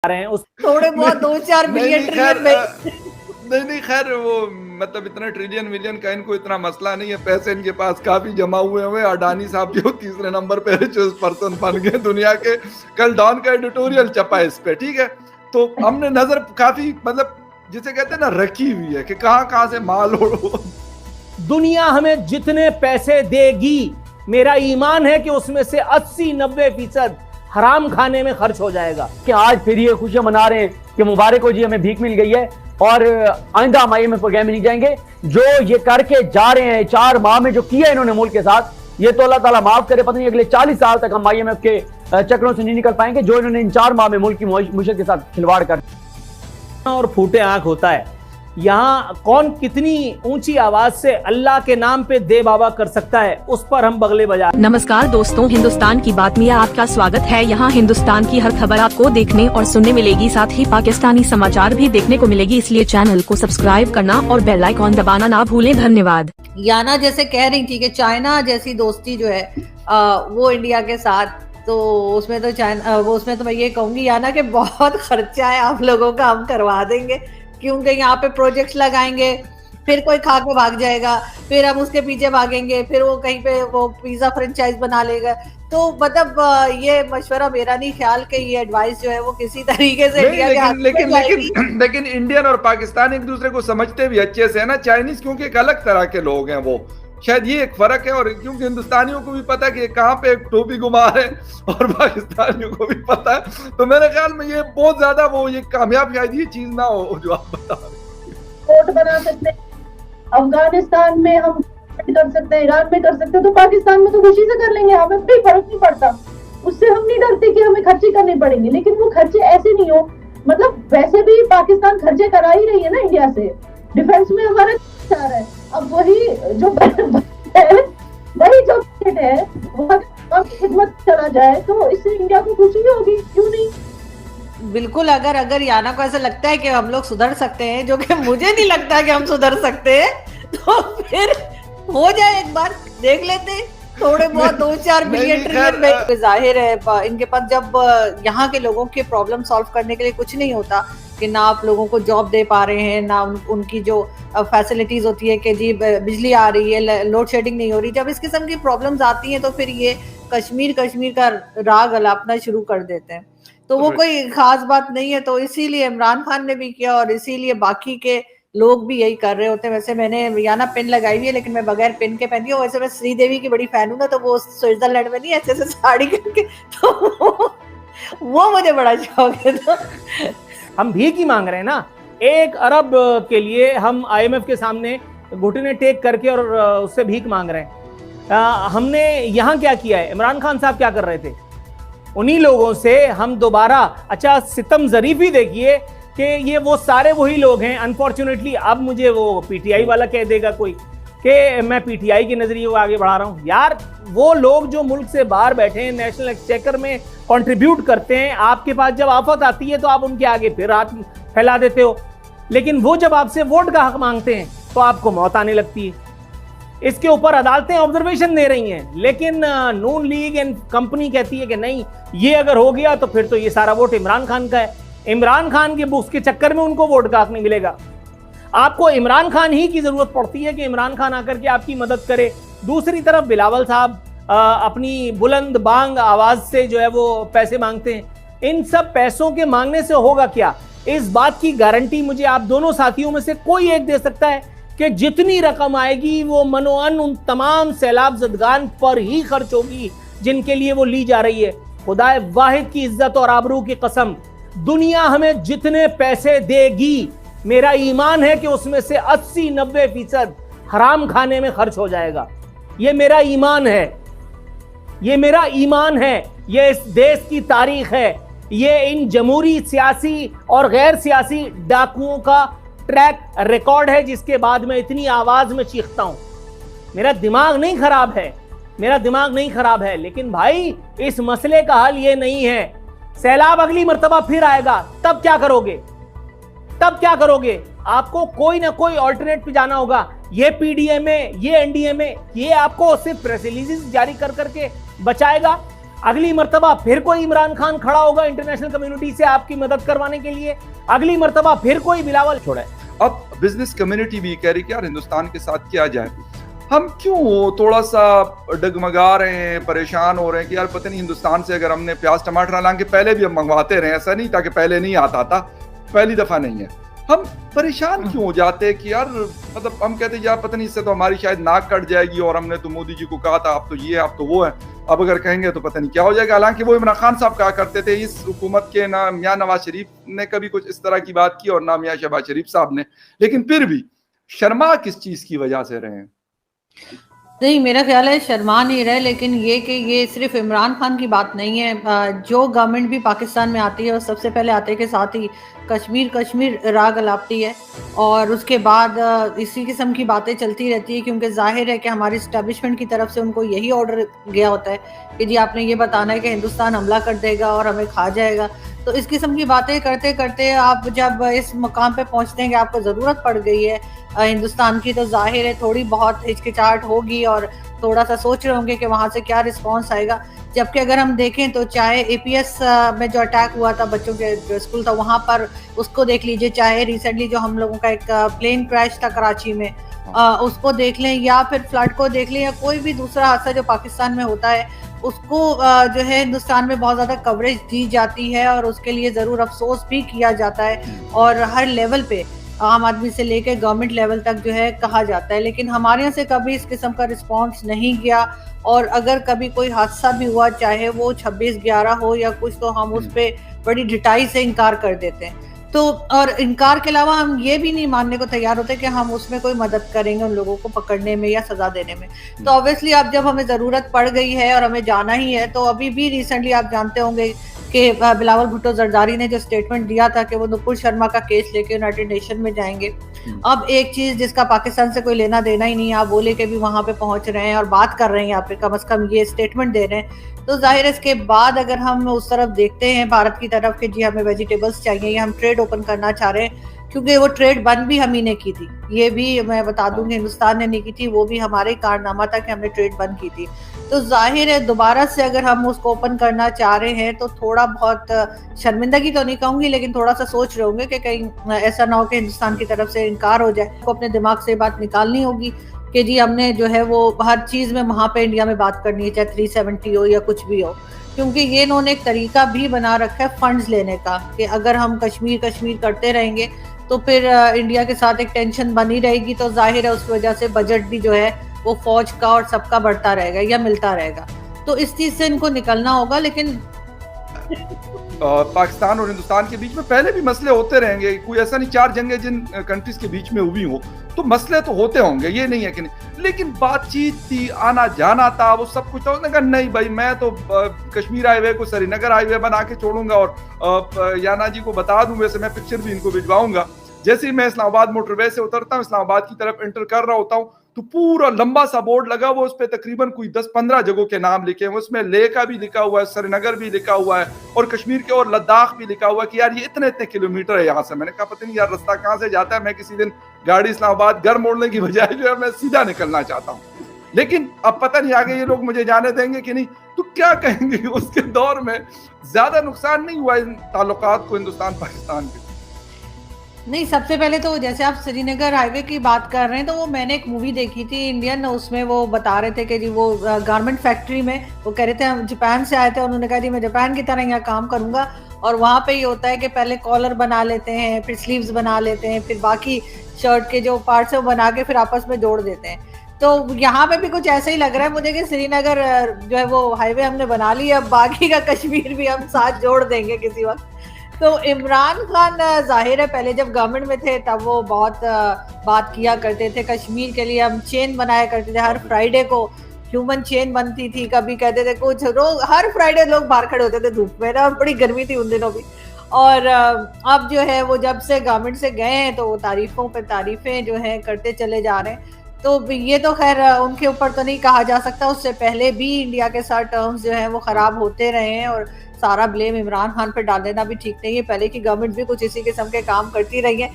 रहे हैं उस थोड़े बहुत 2-4 बिलियन ट्रिलियन नहीं खैर वो मतलब इतना ट्रिलियन मिलियन का इनको इतना मसला नहीं है, पैसे इनके पास काफी जमा हुए हुए। अडानी साहब जो तीसरे नंबर पे रिचेस्ट पर्सन बन गए दुनिया के, कल डॉन का एडिटोरियल छपा इस पे, ठीक है। तो हमने नजर काफी मतलब जिसे कहते हैं ना रखी हुई है कि कहां से माल हो। दुनिया हमें जितने पैसे देगी, मेरा ईमान है कि उसमें से 80-90% हराम खाने में खर्च हो जाएगा। कि आज फिर ये खुशियां मना रहे हैं कि मुबारक हो जी हमें भीख मिल गई है और आइंदा हम IMF वगैरह में नहीं जाएंगे। जो ये करके जा रहे हैं 4 माह में जो किया इन्होंने मुल्क के साथ, ये तो अल्लाह ताला माफ करे, पता नहीं अगले 40 साल तक हम IMF के चक्रों से नहीं निकल पाएंगे जो इन्होंने इन 4 माह में मुल्क की मुआशत के साथ खिलवाड़ कर और फूटे आंख होता है। यहां कौन कितनी ऊंची आवाज से अल्लाह के नाम पे दे बाबा कर सकता है, उस पर हम बगले बजा। नमस्कार दोस्तों, हिंदुस्तान की बात में आपका स्वागत है। यहां हिंदुस्तान की हर खबर आपको देखने और सुनने मिलेगी, साथ ही पाकिस्तानी समाचार भी देखने को मिलेगी, इसलिए चैनल को सब्सक्राइब करना और बेल आइकॉन दबाना ना भूलें। धन्यवाद। याना जैसे कह रही थी कि चाइना जैसी दोस्ती जो है वो इंडिया के साथ, तो उसमें तो चाइना उसमें तो मैं ये कहूंगी याना कि बहुत खर्चा है आप लोगों का, हम करवा देंगे, क्योंकि यहाँ पे प्रोजेक्ट्स लगाएंगे, फिर कोई खा के भाग जाएगा, फिर हम उसके पीछे भागेंगे, फिर वो कहीं पे वो पिज्जा फ्रेंचाइज बना लेगा। तो मतलब ये मशवरा मेरा नहीं ख्याल कि ये एडवाइस जो है वो किसी तरीके से इंडिया के हाथ में जाएगी। लेकिन इंडियन और पाकिस्तान एक दूसरे को समझते भी अच्छे से है ना। चाइनीज क्योंकि एक अलग तरह के लोग हैं, वो शायद ये एक फर्क है। और क्योंकि हिंदुस्तानियों को भी पता है कि कहाँ पे एक टोपी गुमा है और पाकिस्तानियों को भी पता है, तो मेरे ख्याल में ये बहुत ज्यादा वो ये कामयाब शायद ये चीज ना हो जो आप बता रहे हैं। कोर्ट बना सकते हैं, अफगानिस्तान में हम कर सकते हैं, ईरान में कर सकते हैं, तो पाकिस्तान में तो खुशी से कर लेंगे, हमें कोई फर्क नहीं पड़ता। उससे हम नहीं डरते कि हमें खर्चे करने पड़ेंगे, लेकिन वो खर्चे ऐसे नहीं हो, मतलब वैसे भी पाकिस्तान खर्चे करा ही रही है ना इंडिया से, डिफेंस में हमारा जा रहा है। अब वही जो वही जो है वहाँ खिदमत चला जाए तो इससे इंडिया को खुशी होगी, क्यों नहीं। बिल्कुल, अगर याना को ऐसा लगता है कि हम लोग सुधर सकते हैं, जो कि मुझे नहीं लगता कि हम सुधर सकते हैं, तो फिर हो जाए, एक बार देख लेते हैं। थोड़े बहुत 2-4 बिलियन ट्रिलियन में जाहिर है इनके पास जब यहाँ के लोगों के प्रॉब्लम सॉल्व करने के लिए कुछ नहीं होता कि ना आप लोगों को जॉब दे पा रहे हैं, ना उनकी जो फैसिलिटीज होती है कि जी बिजली आ रही है, लोड शेडिंग नहीं हो रही, जब इस किस्म की प्रॉब्लम्स आती हैं तो फिर ये कश्मीर का राग अलापना शुरू कर देते हैं। तो वो कोई खास बात नहीं है। तो इसीलिए इमरान खान ने भी किया और इसीलिए बाकी के लोग भी यही कर रहे होते हैं। वैसे मैंने याना पिन लगाई हुई है, लेकिन मैं बगैर पिन के पहनती हूँ। वैसे मैं श्रीदेवी की बड़ी फैन हूँ ना, तो वो स्विट्जरलैंड में नहीं ऐसे साड़ी करके, तो वो मुझे बड़ा शौक है। तो हम भीख ही मांग रहे हैं ना, 1 अरब के लिए हम IMF के सामने घुटने टेक करके और उससे भीख मांग रहे हैं। हमने यहाँ क्या किया है? इमरान खान साहब क्या कर रहे थे? उन्हीं लोगों से हम दोबारा, अच्छा सितम ज़रीफ़ी देखिए कि ये वो सारे वही लोग हैं। अनफॉर्चुनेटली अब मुझे वो PTI वाला कह देगा कोई कि मैं PTI के नजरिए को आगे बढ़ा रहा हूं। यार वो लोग जो मुल्क से बाहर बैठे हैं, नेशनल एक्सचेकर में कंट्रीब्यूट करते हैं, आपके पास जब आफत आती है तो आप उनके आगे फिर हाथ फैला देते हो, लेकिन वो जब आपसे वोट का हक मांगते हैं तो आपको मौत आने लगती है। इसके ऊपर अदालतें ऑब्जर्वेशन दे रही हैं, लेकिन नून लीग एंड कंपनी कहती है कि नहीं, ये अगर हो गया तो फिर तो ये सारा वोट इमरान खान का है। इमरान खान के बुक्स के चक्कर में उनको वोट का हक नहीं मिलेगा। आपको इमरान खान ही की जरूरत पड़ती है कि इमरान खान आकर के आपकी मदद करे। दूसरी तरफ बिलावल साहब अपनी बुलंद बांग आवाज से जो है वो पैसे मांगते हैं। इन सब पैसों के मांगने से होगा क्या? इस बात की गारंटी मुझे आप दोनों साथियों में से कोई एक दे सकता है कि जितनी रकम आएगी वो मनोअन उन तमाम सैलाब ज़दगान पर ही खर्च होगी जिनके लिए वो ली जा रही है। खुदाए वाहिद की इज्जत और आबरू की कसम, दुनिया हमें जितने पैसे देगी, मेरा ईमान है कि उसमें से 80-90% हराम खाने में खर्च हो जाएगा। ये मेरा ईमान है, ये मेरा ईमान है, ये इस देश की तारीख है, ये इन जमहूरी सियासी और गैर सियासी डाकुओं का ट्रैक रिकॉर्ड है, जिसके बाद मैं इतनी आवाज में चीखता हूं। मेरा दिमाग नहीं खराब है, मेरा दिमाग नहीं खराब है, लेकिन भाई इस मसले का हल ये नहीं है। सैलाब अगली मर्तबा फिर आएगा, तब क्या करोगे? तब क्या करोगे? आपको कोई ना कोई ऑल्टरनेट पे जाना होगा। ये PDMA, ये NDMA, ये आपको सिर्फ प्रेस रिलीजेस जारी कर करके बचाएगा? अगली मर्तबा फिर कोई इमरान खान खड़ा होगा इंटरनेशनल कम्युनिटी से आपकी मदद करवाने के लिए, अगली मर्तबा फिर कोई बिलावल छोड़े। अब बिजनेस कम्युनिटी भी कह रही कि यार हिंदुस्तान के साथ क्या जाए, हम क्यों थोड़ा सा डगमगा रहे हैं, परेशान हो रहे हैं कि यार पता नहीं हिंदुस्तान से अगर हमने प्याज टमाटर, हालांकि पहले भी हम मंगवाते रहे, ऐसा नहीं था कि पहले नहीं आता था, पहली दफा नहीं है, हम परेशान क्यों हो जाते हैं कि यार मतलब हम कहते हैं यार पता नहीं इससे तो हमारी शायद नाक कट जाएगी, और हमने तो मोदी जी को कहा था आप तो ये आप तो वो है, अब अगर कहेंगे तो पता नहीं क्या हो जाएगा। हालांकि वो इमरान खान साहब कहा करते थे, इस हुकूमत के ना मियां नवाज शरीफ ने कभी कुछ इस तरह की बात की और ना मियां शहबाज शरीफ साहब ने, लेकिन फिर भी शर्मा किस चीज की वजह से रहे हैं? नहीं, मेरा ख्याल है शर्मा नहीं रहे, लेकिन ये कि ये सिर्फ इमरान खान की बात नहीं है। जो गवर्नमेंट भी पाकिस्तान में आती है वो सबसे पहले आते के साथ ही कश्मीर राग अलापती है, और उसके बाद इसी किस्म की बातें चलती रहती है, क्योंकि जाहिर है कि हमारी इस्टेब्लिशमेंट की तरफ से उनको यही ऑर्डर गया होता है कि जी आपने ये बताना है कि हिंदुस्तान हमला कर देगा और हमें खा जाएगा। तो इस किस्म की बातें करते करते आप जब इस मुकाम पे पहुंचते हैं कि आपको ज़रूरत पड़ गई है हिंदुस्तान की, तो जाहिर है थोड़ी बहुत हिचकिचाहट होगी और थोड़ा सा सोच रहे होंगे कि वहाँ से क्या रिस्पॉन्स आएगा। जबकि अगर हम देखें तो चाहे APS में जो अटैक हुआ था बच्चों के जो स्कूल था वहाँ पर, उसको देख लीजिए, चाहे रिसेंटली जो हम लोगों का एक प्लेन क्रैश था कराची में, उसको देख लें, या फिर फ्लड को देख लें, या कोई भी दूसरा हादसा जो पाकिस्तान में होता है उसको जो है हिंदुस्तान में बहुत ज़्यादा कवरेज दी जाती है और उसके लिए ज़रूर अफसोस भी किया जाता है, और हर लेवल पे आम आदमी से लेकर गवर्नमेंट लेवल तक जो है कहा जाता है। लेकिन हमारे यहाँ से कभी इस किस्म का रिस्पांस नहीं गया, और अगर कभी कोई हादसा भी हुआ, चाहे वो 26/11 हो या कुछ, तो हम उस पर बड़ी ढिठाई से इनकार कर देते हैं। तो और इनकार के अलावा हम ये भी नहीं मानने को तैयार होते कि हम उसमें कोई मदद करेंगे उन लोगों को पकड़ने में या सजा देने में। तो ऑब्वियसली अब जब हमें ज़रूरत पड़ गई है और हमें जाना ही है, तो अभी भी रिसेंटली आप जानते होंगे कि बिलावल भुट्टो जरदारी ने जो स्टेटमेंट दिया था कि वो नुपुर शर्मा का केस लेके यूनाइटेड नेशन में जाएंगे। अब एक चीज जिसका पाकिस्तान से कोई लेना देना ही नहीं है, आप वो लेके भी वहां पे पहुंच रहे हैं और बात कर रहे हैं, यहाँ पे कम से कम ये स्टेटमेंट दे रहे हैं, तो जाहिर है इसके बाद अगर हम उस तरफ देखते हैं भारत की तरफ कि जी हमें वेजिटेबल्स चाहिए या हम ट्रेड ओपन करना चाह रहे हैं, क्योंकि वो ट्रेड बंद भी हम ही ने की थी, ये भी मैं बता दूंगी हिंदुस्तान ने नहीं की थी, वो भी हमारे कारनामा था कि हमने ट्रेड बंद की थी। तो जाहिर है दोबारा से अगर हम उसको ओपन करना चाह रहे हैं तो थोड़ा बहुत शर्मिंदगी तो नहीं कहूंगी, लेकिन थोड़ा सा सोच रहे होंगे कि कहीं ऐसा ना हो कि हिंदुस्तान की तरफ से इनकार हो जाए। तो अपने दिमाग से बात निकालनी होगी कि जी हमने जो है वो हर चीज में वहां पे इंडिया में बात करनी है, चाहे 370 हो या कुछ भी हो, क्योंकि ये इन्होंने एक तरीका भी बना रखा है फंड्स लेने का कि अगर हम कश्मीर करते रहेंगे तो फिर इंडिया के साथ एक टेंशन बनी रहेगी, तो जाहिर है उस वजह से बजट भी जो है वो फौज का और सबका बढ़ता रहेगा या मिलता रहेगा। तो इस चीज से इनको निकलना होगा। लेकिन पाकिस्तान और हिंदुस्तान के बीच में पहले भी मसले होते रहेंगे, कोई ऐसा नहीं, 4 जंगें जिन कंट्रीज के बीच में हुई हो तो मसले तो होते होंगे, ये नहीं है कि नहीं, लेकिन बातचीत थी, आना जाना था, वो सब कुछ था। उसने कहा नहीं भाई मैं तो कश्मीर हाईवे को श्रीनगर हाईवे बना के छोड़ूंगा और याना जी को बता दूं, वैसे मैं पिक्चर भी इनको भिजवाऊंगा। जैसे ही मैं इस्लामाबाद मोटरवे से उतरता हूँ, इस्लामाबाद की तरफ एंटर कर रहा होता हूँ, तो पूरा लंबा सा बोर्ड लगा हुआ, उस पर तकरीबन कोई 10-15 जगहों के नाम लिखे हैं, उसमें लेह का भी लिखा हुआ है, श्रीनगर भी लिखा हुआ है और कश्मीर के और लद्दाख भी लिखा हुआ है कि यार ये इतने किलोमीटर है यहाँ से। मैंने कहा पता नहीं यार रास्ता कहाँ से जाता है, मैं किसी दिन गाड़ी इस्लामाबाद घर मोड़ने की बजाय जो है मैं सीधा निकलना चाहता हूँ, लेकिन अब पता नहीं आगे ये लोग मुझे जाने देंगे कि नहीं। तो क्या कहेंगे, उसके दौर में ज्यादा नुकसान नहीं हुआ इन ताल्लुकात को हिंदुस्तान पाकिस्तान के? नहीं, सबसे पहले तो जैसे आप श्रीनगर हाईवे की बात कर रहे हैं, तो वो मैंने एक मूवी देखी थी इंडियन, उसमें वो बता रहे थे कि जी वो गारमेंट फैक्ट्री में वो कह रहे थे हम जापान से आए थे, उन्होंने कहा जी मैं जापान की तरह यहाँ काम करूंगा, और वहाँ पे ये होता है कि पहले कॉलर बना लेते हैं, फिर स्लीव्स बना लेते हैं, फिर बाकी शर्ट के जो पार्ट्स है वो बना के फिर आपस में जोड़ देते हैं। तो यहाँ पे भी कुछ ऐसा ही लग रहा है मुझे कि श्रीनगर जो है वो हाईवे हमने बना ली, अब बाकी का कश्मीर भी हम साथ जोड़ देंगे किसी वक्त। तो इमरान खान जाहिर है पहले जब गवर्नमेंट में थे तब वो बहुत बात किया करते थे कश्मीर के लिए, हम चेन बनाया करते थे, हर फ्राइडे को ह्यूमन चेन बनती थी, कभी कहते थे कुछ रोज हर फ्राइडे लोग बाहर खड़े होते थे धूप में ना, और बड़ी गर्मी थी उन दिनों भी। और अब जो है वो जब से गवर्नमेंट से गए हैं तो वो तारीफों पे तारीफें जो है करते चले जा रहे हैं। तो ये तो खैर उनके ऊपर तो नहीं कहा जा सकता, उससे पहले भी इंडिया के साथ टर्म्स जो है वो खराब होते रहे हैं, और सारा ब्लेम इमरान खान पर डाल देना भी ठीक नहीं है। पहले की गवर्नमेंट भी कुछ इसी किस्म के काम करती रही है।